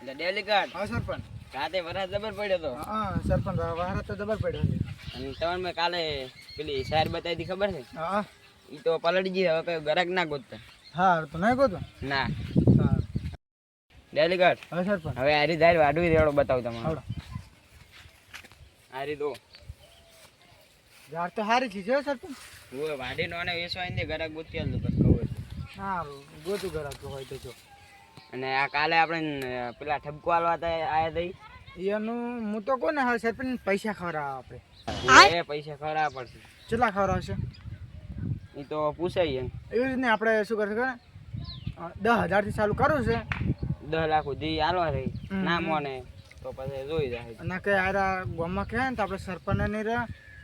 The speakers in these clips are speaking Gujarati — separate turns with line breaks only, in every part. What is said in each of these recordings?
એટલે ડેલિકેટ
હા સરપંચ.
રાતે વરસાદ જબર પડ્યો તો.
હા સરપંચ વરસાદ તો જબર પડ્યો છે.
અને તમને મેં કાલે પેલી શાયર બતાવી હતી ખબર છે?
હા
ઈ તો પલળી ગઈ, હવે કઈ ગરાક ના ગોતતા.
હા તો નહીં કહો તો.
ના
હા
ડેલિકેટ
હા સરપંચ.
હવે આરી ધાર વાડવી રેડો બતાવું તમને.
આવડો
આરી દો
ઝાડ તો સારી છે જો સરપંચ.
હું વાડી નો અને વેસવા ને ગરાક ગોતી આલું બસ ખબર.
હા ગોતું ગરાતું હોય તો જો.
અને આ કાલે આપણે પેલા ઠપકો આલવા આયા તઈ
એનું હું તો કોને હવે સરપંચ પૈસા ખવડાવવા આપણે.
એ પૈસા ખવડાવવા પડશે.
કેટલા ખવડાવશે?
ઈ તો પૂછાય એમ.
એવી રીતને આપણે શું કરશે ખબર? 10,000 થી ચાલુ કરવું છે.
10 લાખ સુધી આલવા રહી ના મોને તો પછી જોઈ જાય.
અને કે આરા ગામમાં કહે ને તો આપણે સરપંચ નહીં રહે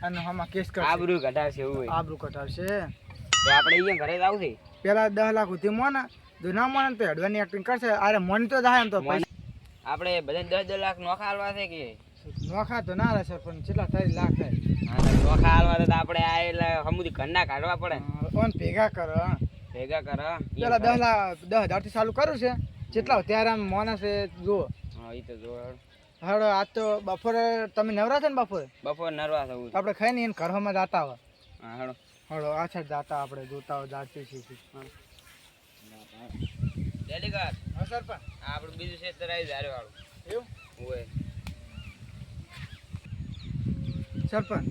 અને આમાં કેસ કરશે.
આબરૂ ઘટાડશે એવું હોય.
આબરૂ કટાવશે.
તો આપણે અહીંયા ઘરે જ આવશે.
પેલા 10 લાખ સુધી મોને, જો ના મોને તો હેડવાની એક્ટિંગ કરશે. અરે મોન તો જાય એમ તો
આપણે બધા 10 લાખ નોખા હાલવા છે કે
નોખા તો ના રહે સરપંચ. કેટલા 30 લાખ થાય.
હા નોખા હાલવા તો આપણે આ એટલે સમુદી ઘરના કાઢવા પડે.
ઓન ભેગા કર.
ભેગા કર.
પેલા 10,000 થી ચાલુ કરવું છે. કેટલા ત્યારે આમ મોનસ જો.
હા ઈ તો જો
હડો આજ તો બપોરે તમે નવરા છે ને બપોરે?
બપોર નરવા થવું.
આપણે ખાઈ ને એને ઘરમાં જાતા હોય.
હા હડો
હડો આછા જાતા આપણે જોતા હોય જાતી શીખી.
ડેલિકેટ
હા સરપંચ.
આપણું બીજું ક્ષેત્ર આવી ધારે વાળું
એવું
હોય.
સરપંચ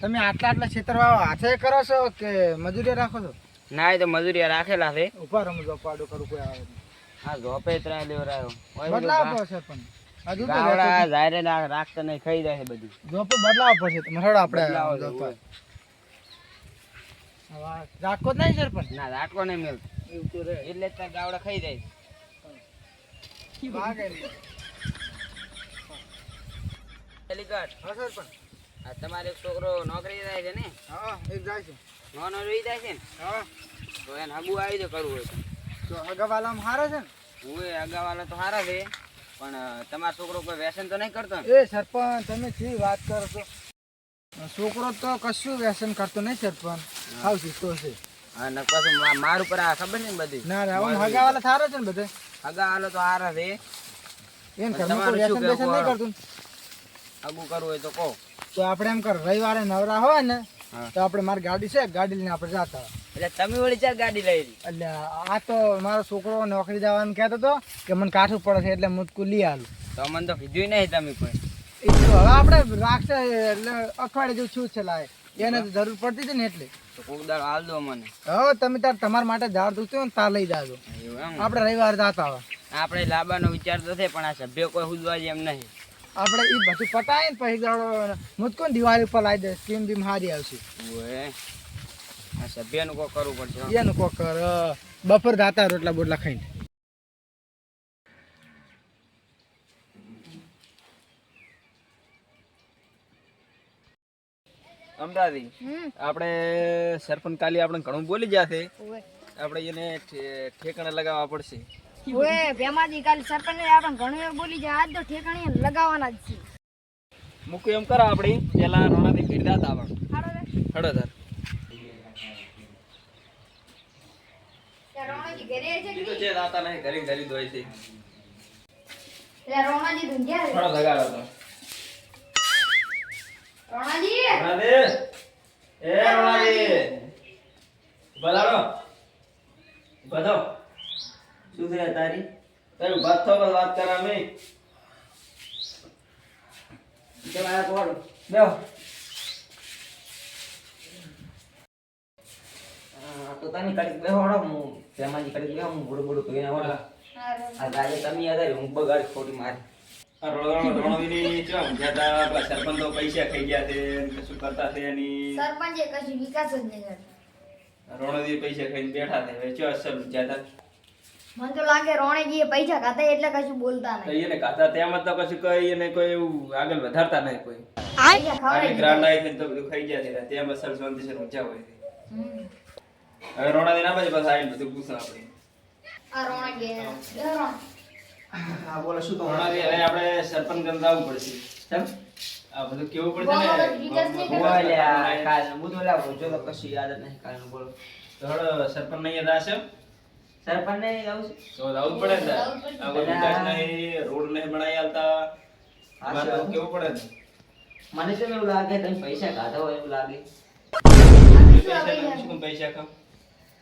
તમે આટલા ક્ષેત્ર હાથે કરો છો કે મજૂરી રાખો છો?
ના એ તો મજૂરી રાખેલા છે.
ઉભા રમો જો પાડો કરું કોઈ આવે નહીં.
હા ઝોપે ત્રણ લેવરાયો
બદલાવો પડશે સરપંચ. હજુ તો
ગાવડા ઝાયરે રાખતા નહીં ખાઈ જાય છે બધું.
જોપો બદલાવો પડશે તમે હડો આપણે
બદલાવો
જોપો. હવે રાખો જ નહીં સરપંચ.
ના રાખો નહીં મેલ
એવું તો રહે.
એટલે જ તાર ગાવડા ખાઈ જાય.
ભાગે નહીં.
ડેલિકેટ
હા સરપંચ.
આ તમારે એક છોકરો નોકરી જાય છે ને?
હા એક જાય છે.
નો રહી જાય છે ને
હા
તો એને હગું આવી જો કરવું હોય
તો હગાવાલામાં હારે છે ને?
તો હું અગાવાલા તો સારા છે પણ તમારો છોકરો કોઈ વ્યસન તો નહીં કરતો ને?
એ સરપંચ તમે શી વાત કરો છો? છોકરો તો કશું વ્યસન કરતો નહીં સરપંચ. હાવ શીખતો છે.
હા ને પાછું માર ઉપર આ ખબર ને બધી
ના ના આમ હગાવાલા સારા છે ને બધે.
અગાવાલો તો સારા છે.
એમ ઘરમાં કોઈ વ્યસન બેસન નહીં કરતું.
હગું કરવું હોય તો કહો.
તો આપણે એમ કર રવિવારે નવરા હોય ને
હા.
તો આપણે મારી ગાડી છે ગાડી લઈને આપણે જતા હોય.
એટલે તમે વળી ચાર ગાડી લઈ લી?
એટલે આ તો મારો છોકરો નોકરી જવાનું કહેતો હતો કે મને કાઠું પડે છે એટલે મુજકું લઈ આલું.
તો મને તો કીધું નહીં તમે કોઈ.
એ તો હવે આપણે રાખશે એટલે અઠવાડિયે જેવું છું છે લાય એને તો જરૂર પડતી હતી ને એટલે.
તો કોક દાડો હાલ દો મને.
હવે તમે તમારા માટે ઝાડ દૂધતું હોય ને તાર લઈ જાજો.
એવું એમ?
આપણે રવિવારે જતા હોય.
આપણે લાવવાનો વિચાર તો છે પણ આ સભ્ય કોઈ હુજવા એમ નહીં.
આપણે એ બધું પટાય ને પછી મુજકો દિવાળી ઉપર લાવી દે સ્કીમ બીમ હારી આવશે.
ઓય આ સભ્યનું કોઈ કરવું પડશે.
એનું કોક કર બપોર જાતા રોટલા બોટલા ખાઈને.
અમદાવાદી આપણે સરપંચ કાલી આપણે ઘણું બોલી જશે. આપણે એને ઠેકાણે લગાવવા પડશે.
ઓએ ભેમાજી કાલ સરપંચ આપણે ઘણું એવું બોલી જાય આજ તો ઠેકાણે લગાવવાના જ છે.
મૂકું એમ કરો આપણે પેલા રોણાથી ભીડતા હતા આપણે
હાડો રે
હડો ધર
ત્યાં રોણાજી ઘરે છે
એ તો છે દાતા નહીં ઘરે ઘરે દોય છે.
ત્યાં રોણાજી ધુંધ્યા રે
હડો લગાડો તો
રોણાજી
રોણાદે એ રોણાદે બલાડો બધો શું છે તારી તારું ભથ્થો પર વાત કરા મે કેમ આયા કોણ બેહો.
તો તને કડીક બેહોડો હું તેમાંથી કડીક બેહો હું બુડું બુડું કહીને આવડો. આ ગાડી તમે યાદ આવી હું બગાડી ખોટી મારી.
આ રોણાદીની ચમ જ્યાદા પેલા સરપંચ તો પૈસા ખાઈ ગયા છે ને કશું કરતા છે ની
સરપંચે કશું વિકાસ જ નહીં કરતો.
રોણાદી પૈસા ખાઈને બેઠા છે હવે ચો અસલ જ્યાદા
મને તો લાગે રોણેજીએ પૈસા ખાતા એટલે કશું બોલતા
તો
નહીં.
એને ખાતા તેમાં તો કશું કઈ એને કોઈ એવું આગળ વધારતા નહીં કોઈ
પૈસા
અને
ખવડાવી
ગ્રાન્ડ આવી છે તો બધું ખાઈ ગયા છે તેમાં સર શાંતિ છે ઊંચા હોય છે.
હમ.
હવે રોણાદી ના પછી બસ આવીને બધું પૂછો આપણે
આ રોણેજી
હા બોલો શું તો
રોણાદી હવે આપણે સરપંચ ગંધ આવવું પડશે કેમ આ બધું કેવું પડશે ને
બોલે આ કાલ હું તો લાવું જો તો કશું યાદ જ નહીં કાલનું બોલો.
તો હળો સરપંચ નહીં યાદ આવશે
સરપંચ ને આવું છે
તો આવું જ પડે ને આ કોઈ વિકાસ નહીં રોડ નહીં બનાવી આલતા આમાં તો કેવું પડે ને
મને તો એવું લાગે તમે પૈસા કાઢો હોય એવું લાગે
પૈસા તમે શું પૈસા ખાવ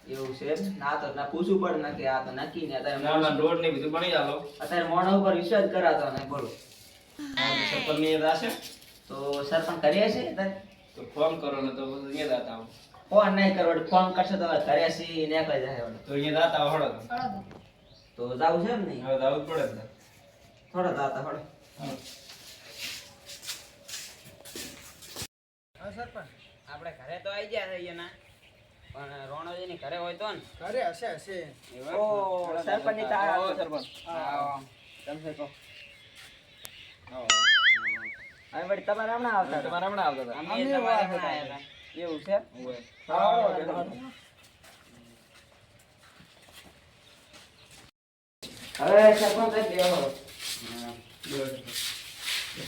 એવું છે એમ? ના તો ના પૂછવું પડે ના કે આ તો નક્કી ને અત્યારે
ના રોડ ને બધું બની આલો
અત્યારે મોઢા ઉપર વિશ્વાસ કરાતો ને બોલો
સરપંચ ની રાશે
તો સરપંચ કરીએ છે અત્યારે
તો ફોન કરો ને તો અહીંયા દાતા આવો
ફોન નહીં કરો ફોન કરશે તો કરે છે નીકળી જાય વળી.
તો અહીંયા દાતા આવો હળો
તો જાવું છે એમ નહીં
હવે આવું જ પડે ને
થોડો દાતા થોડો
હા સરપંચ
આપણે ઘરે તો આવી ગયા છે એના પણ રોણોજી ની ઘરે હોય તો ને
ઘરે હશે
ઓ સરપંચ ની તારા
આવો સરપંચ
આવો તમે કહો હવે વળી તમારે હમણાં આવતા
તમારે હમણાં આવતા હતા
અમે તમારે હમણાં આવ્યા હતા. એવું છે હવે સરપંચ બેહો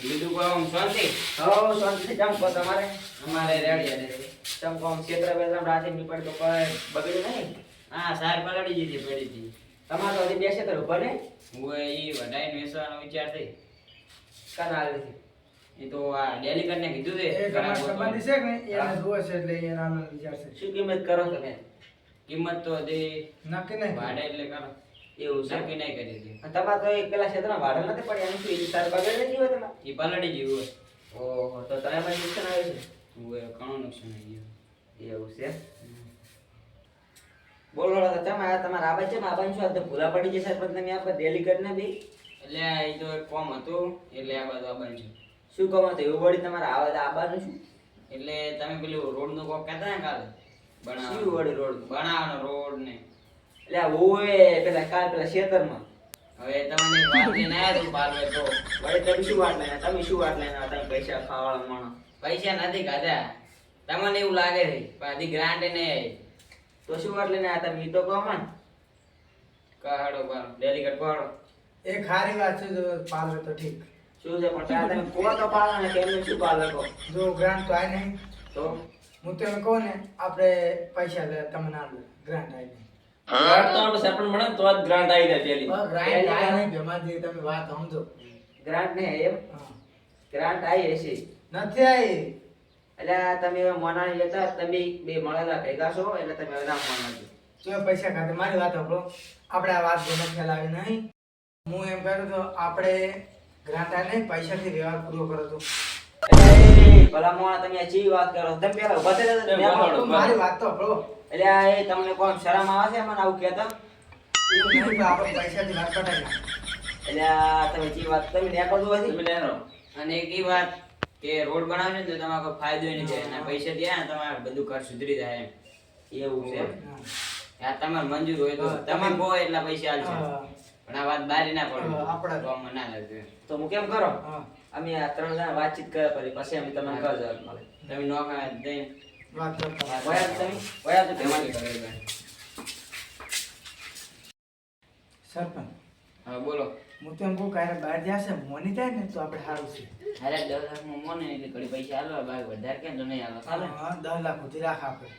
બીજું કામ શાંતિ
હો શાંતિ ચમકો તમારે અમારે રેડી છે ચમકો ક્ષેત્ર બેત્ર રાતે નીપડ તો કોઈ બગડ્યું નહીં
હા સાર પલડી જીધી પડી હતી
તમારે તો હજી બેસે તો ભલે
હું ઈ વડાઈ વેચવાનો વિચાર થઈ
કના આવે છે
એ તો આ ડેલી કરીને કીધું છે
એક
ઘણા
અમારા
લોકો.
સંબંધી છે કે નહીં, એને જુએ છે એટલે એના આનંદ વિચાર છે.
શું કિંમત કરો તમે
કિંમત તો તે
નક્કી નહીં.
ભાડે એટલે કરો
એવું છે
નક્કી નહીં કરી હતી
અને તમારે તો એક પેલા ક્ષેત્રમાં ભાડે નથી પડે એનું શું ઈ તાર બગડે નથી હોય તમારે
એ પલડી જેવું
ઓહો તો તમે પણ નુકસાન આવે છે
હોય ઘણું નુકસાન થઈ ગયું
એવું છે બોલો તો તમે આ તમારા આબાજ છે આબાજ છો તો ભૂલા પડી જશે પણ તમે આપણે ડેલી કરીને બી
એટલે એ તો એક કોમ હતું એટલે આ બધું આ બન્યું
શું કહો તો એવું વળી તમારે આવે આબાનું શું
એટલે તમે પેલું રોડ નું કોક કહેતા ને કાલે
શું વળી રોડ
બનાવવાનો રોડ ને
એટલે આ ઓએ પેલા કાલ પેલા ખેતરમાં
હવે તમને વાત લઈને આવ્યા તું પાલવે તો
વળી તમે શું વાત લઈને તમે શું વાત લઈને તમે પૈસા ખાવાળા માણસ
પૈસા નથી કાઢ્યા તમને એવું લાગે છે પણ હજી ગ્રાન્ટ નહીં આવી
તો શું વાત લઈને આ તમે ઈ તો કહો મને
કહાડો પાડો ડેલિકેટ પાડો
એ ખારી વાત છે જો પાલવે તો ઠીક.
શું છે પણ ત્યાં તમે કહો તો પાડો ને કેમને શું પાડો કહો
જો ગ્રાન્ટ તો આય નહીં
તો
હું તો એમ કહું ને આપણે પૈસા લે તમે ના લે ગ્રાન્ટ આય નહીં.
ગ્રાન્ટ તો આપણે સરપંચ મળે ને તો જ ગ્રાન્ટ આવી જાય પેલી
બસ ગ્રાન્ટ આય નહીં ભેમાજી તમે વાત સમજો.
ગ્રાન્ટ ને એમ
હા.
ગ્રાન્ટ આવી હશે
નથી આઈ.
એટલે આ તમે હવે મોનાની લેતા તમે બે મળેલા ભેગા છો એટલે તમે હવે ના મોના છો
જો પૈસા ખાતે મારી વાત સાંભળો આપણે આ વાત ગમે ફેલાવી નહીં. હું એમ કહું તો આપણે ગ્રાન્ટ આય નહીં પૈસાથી વ્યવહાર પૂરો કરો તો.
એટલે ભલા મોણા તમે આ ચી વાત કરો તમે પેલા ઉભા થઈ જાઓ, તમે આવો.
તો મારી વાત તો સાંભળો.
એટલે આ એ તમને કોણ શરમ આવે છે મને આવું કહેતા
એવું નહીં કે આપણે પૈસાથી વાત પટાઈ નાખો.
એટલે આ તમે ચી વાત તમે નેકો દો હજી
તમે લેરો અને એક ઈ વાત કે રોડ બનાવજો ને તો તમારે કોઈ ફાયદો નહીં થાય અને પૈસા દ્યા ને તમારે બધું ઘર સુધરી જાય એમ
એવું છે એમ.
આ તમારે મંજૂર હોય તો
હા,
તમે કહો એટલા પૈસા આલશે
હા.
પણ આ વાત બારી ના પડે
હા, આપણે
તો અમને ના લાગે
તો હું કેમ કરો
હા
અમે આ 3 જણા વાતચીત કરે પછી અમે તમને કરજો મળે
તમે નોખા દઈ
વાત કરતા
વયા તમે વયા તો
તેમાંથી
ભેમાજી
કરે
સરપંચ
હા બોલો
હું તો એમ કહું કાંઈ બહાર જશે મોની જાય ને તો આપણે સારું છે.
અરે 10 લાખ માં મોને એટલે ઘડી પૈસા આલવા બાકી વધારે કેમ તો નહીં આલવા ચાલે
હા 10 લાખ સુધી રાખ આપણે.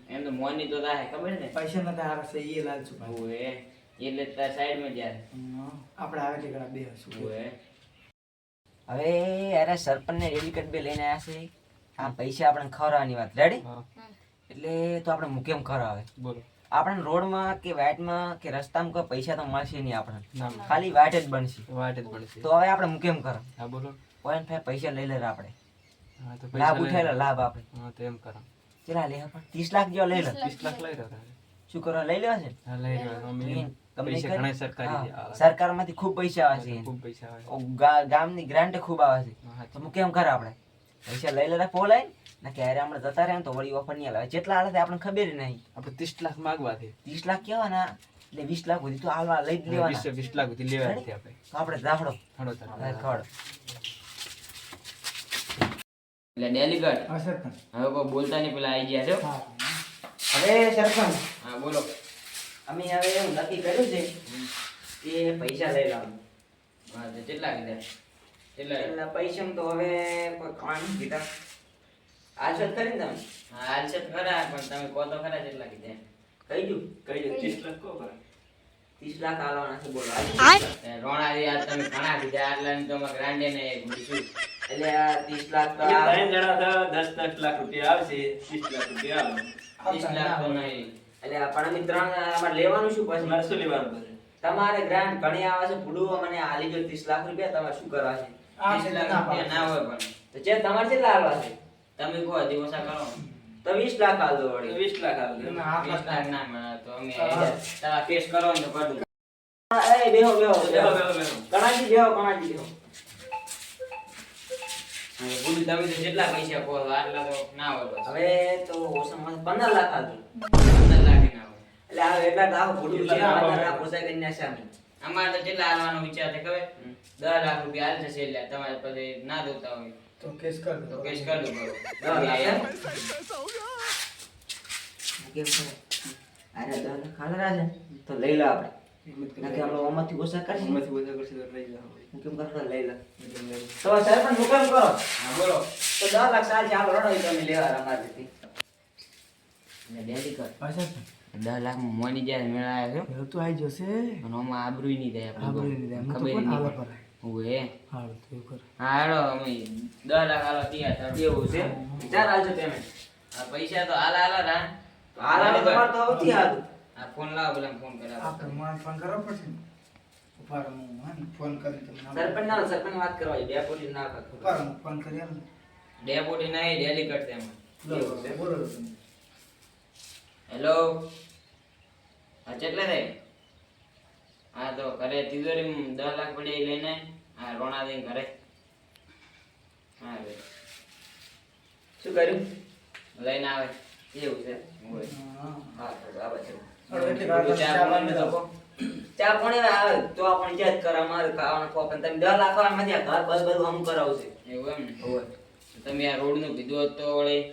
એમ તો મોની તો થાય ખબર ને
પૈસા નથી હારા છે એ લાલચું ભાઈ.
ઓએ એટલે તાર સાઈડ માં જાય
આપણે આવે તે ઘણા બે હશું.
ઓએ
હવે અરે સરપંચ ને ડેલિકેટ બે લઈને આવ્યા છે આ પૈસા આપણે ખવડાવવાની વાત રેડી એટલે તો આપણે મુકેમ ખવડાવે
બોલો
આપણે રોડમાં કે વાઇટમાં કે રસ્તામાં કોઈ પૈસા તો મળશે નહીં આપણે ખાલી વાઇટ જ બનશે
વાત જ પડશે
તો હવે આપણે મુકેમ કરો
હા બોલો
કોઈ ફેર પૈસા લઈ લે આપણે
હા તો
લાભ ઉઠાયેલો લાભ આપણે
હા તો એમ કરો
કેટલા લે પણ 30 લાખ જેવા લઈ લે
30 લાખ લઈ રહ્યો
શું કરો લઈ લેવા છે
હા લઈ રહ્યો અમે
તમને
પૈસા
ખરી?
ઘણા સરકારી
હા, સરકારમાંથી ખૂબ પૈસા આવે છે
ખૂબ પૈસા આવે
ઓ ગામની ગ્રાન્ટ ખૂબ આવે છે
હા,
તો હું કેમ કરે આપણે પૈસા લઈ લેતા પોલાય ના કે અરે આપણે જતા રહ્યા ને તો વળી ઓફર નહીં આવે જેટલા હાલે આપણે ખબર નહીં
આપણે 30 લાખ માંગવા છે
30 લાખ કેવાના એટલે 20 લાખ સુધી તો હાલવા લઈ જ લેવાના
20 લાખ સુધી લેવા છે આપણે
તો આપણે રાખડો
હળો તાર
ખડ
એટલે ડેલિગેટ
હા સરપંચ.
હવે કોઈ બોલતા નહીં પેલા આવી ગયા છો
હા
હવે સરપંચ
હા બોલો
અમે હવે એવું નક્કી કર્યું છે કે પૈસા લઈ લાવવાનું
હા તો કેટલા કીધા કેટલા
એટલે પૈસા તો હવે કોઈ ખાવાનું કીધા આશા કરીને તમે
હા હાલ છે ખરા પણ તમે કહો તો ખરા કેટલા કીધા
કઈ ગયું
કઈ દે 30 લાખ કો ભરા
30 લાખ આલવાના છે બોલો
રોણાજી આજ તમે ઘણા કીધા આટલાની તો અમારે ગ્રાન્ડે ને એક બીજું
એટલે આ 30 લાખ તો
એ
આ-
ત્રણ જણા થયા 10 લાખ રૂપિયા આવશે 30 લાખ રૂપિયા આવે
30 લાખ તો નહીં
એટલે આ પણ અમે ત્રણ આમાં લેવાનું શું પછી
મારે શું લેવાનું પછી
તમારે ગ્રાન્ટ ઘણી આવે છે ભૂડું મને આલી જો 30 લાખ રૂપિયા તમારે શું કરવા છે
આ
30
છે
લાખ
ના
રૂપિયા ના હોય પણ
તો જે તમારે કેટલા આલવા છે
તમે કહો હજી ઓછા કરો
તો 20 લાખ આલ દો વળી
20 લાખ આવે
ના, આ
20 લાખ ના મળે તો અમે
હા.
તારા કેસ કરો ને તો કરું
એ બેહો બેહો
બેહો, બેહો, બેહો.
કણાજી બેહો કણાજી બેહો
હવે બોલું તમે તો જેટલા પૈસા કહો છો, આટલા તો ના હોય બસ
હવે તો ઓછામાં ઓછા 15 લાખ આલ દો
15 લાખ ના હોય
એટલે આ એટલા તો આવું ભૂડું છે
એટલા
15 લાખ ઓછા કરીને નાખ્યા અમે.
અમારે તો કેટલા હાલવાનો વિચાર છે ખબર 10 લાખ રૂપિયા હાલ જશે એટલે તમારે પછી ના દોતા હોય
તો કેસ કર
તો
દો
કેસ કરી દો બરો
10 લાખ એમ? કેમ કરે અરે 10 લાખ આલરા છે તો લઈ લો આપણે નાકે આપણે ઓમાંથી ઓછા કરશું
ઉંમરથી ઓછા કરશે તો લઈ જાઓ
હું કેમ કરતા લઈ લો તો સરપંચ હુકમ કરો
હા બોલો
તો 10 લાખ સાલ ચાલો રડો તમે લેવા અમારીથી
ને ડેલી કર
પાછા
10 લાખ માં મોની જાય મેળાયા છો
એ તો આવી જશે
અને આમાં આબરૂ નહીં થાય
આબરૂ નહીં થાય. એમાં તો
ખબર
કોણ હાલે
નહીં
કરે?
ઓએ
હારું તો એવું કર
હા હાલો અમે 10 લાખ હાલો તૈયાર થાવ
એવું છે ચાલ આલજો પેમેન્ટ
આ પૈસા તો હાલ હાલ રા
તો આલા તમાર તો આવતી હાલ
આ ફોન લાવ પેલા ફોન કરાવો
આપણે મને ફોન કરવો પડશે ને ઉપાડ હું હા ને ફોન કરી તમને
સરપંચ વાત કરવા છે બે પોલીસ ના કરતો
ઉપાડ હું ફોન કરી આલું.
ડેપોટી નહીં ડેલી કટ છે એમાં
લો, બોલો લો તમે.
હેલો હા કેટલે થાય હા તો ઘરે તિજોરી 10 લાખ પડ્યા ઈ લઈને હા રોણા દઈને ઘરે હા હવે
શું કર્યું
લઈને આવે
એવું છે
હોય.
હા.
હા તો આવે છે
હવે એટલી વાર
ચા
ચા
પાણી તો
પાણી
કહો.
ચા પાણી આવે તો આપણે ચેક કરા મારે ખાવાનું ખોપન તમે 10 લાખ આવે મજા ઘર બધું હમ કરાવશે
એવું એમ ને
હોય
તમે આ રોડ નું કીધું હોત તો વળી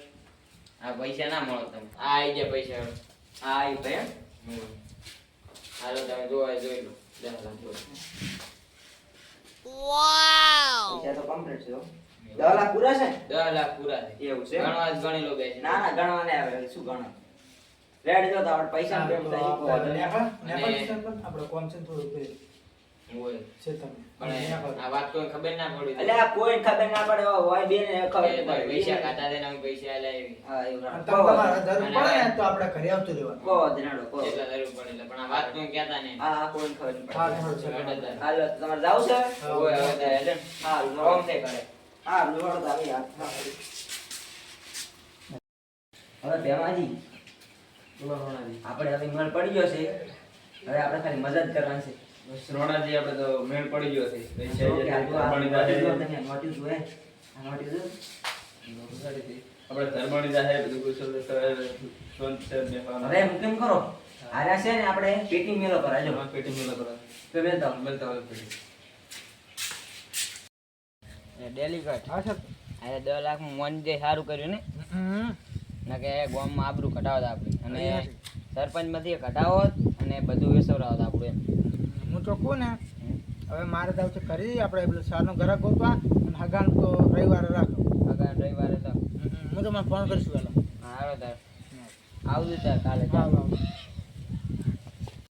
આ પૈસા ના મળો તમે આ આઈ ગયા પૈસા હવે.
હા એ ભાઈ
હમ. હાલો તમે જોવા જોઈ લો 10 લાખ જોઈ લો.
પૈસા તો કમ્પ્લીટ છે હો. 10 લાખ પૂરા છે
10 લાખ પૂરા છે
એવું છે
ગણવા જ ગણી લો બેસી
ના ના ગણવા ને આવે શું ગણો રેડ જો તો આપણે પૈસા
હા,
કેમ
તો
થાય ઈ
આપણે
કહો.
નેપા-
અને-
નેપા સ્ટેશન પર આપણે કોમ છે ને થોડું પેલું
હોય
છે તમે.
પણ
નેપા.
આ વાત કોઈ ખબર ના પડી
એટલે આ કોઈ ખબર ના પડે હોય બે ને ખબર
એ ભાઈ
પડે.
પૈસા ખાતા દે ને અમે પૈસા આલ્યા એવી
હા એવું
અને
રાખો.
તમે તમારે જરૂર પડે ને તો આપણે ઘરે આવતું રહેવાનું.
કહો ધનાડો કહો
એટલા જરૂર પડે એટલે પણ આ વાત કોઈ કહેતા નહીં
હા હા કોઈ ખબર નહીં
હા,
પડે
થોડું છે.
હાલો તમારે જાવ છે
હા,
હોય હવે તો હેડે ને.
હા
રોમ તે કરે
હા લોડ તો આવી યાર હવે ભેમાજી
બોલો રોણાજી
આપણે હવે મળ પડી ગયો છે હવે આપણે ખાલી મદદ કરવાની છે
બસ રોણાજી આપણે તો મેળ પડી ગયો છે પૈસા
ઓકે,
જે
આ જો આ
ધરમણી
નોટિસ લો
જાહે
તમે, નોટિસ લો એ. આ નોટિસ લો.
આપણે ધરમણી જાહે બધું કુશળ સ્વંત છે બેહવાનું.
હવે હું કેમ કરો આર્યા છે ને આપણે પેટી મેલો પર આજો
હા, પેટી મેલા કરો
તો બેલતા
મળતા હોય પેટી
ડેલી કટ
હા સર.
આ 10 લાખ માં મોન જે સારું કર્યું ને ના કે ગામમાં આબરૂ ઘટાવત આપણે અને સરપંચ માંથી ઘટાવો અને બધું વેસવરાવત આપણું એમ
હું તો કહું ને હવે મારે તો છે કરી આપણે પેલું સારનો ઘરાક ગોતવા અને હગાન તો રવિવારે રાખો.
અગર રવિવારે તો
હું તમને ફોન કરીશું પેલો.
હા હાલો તાર આવજો તાર કાલે
હા, હા.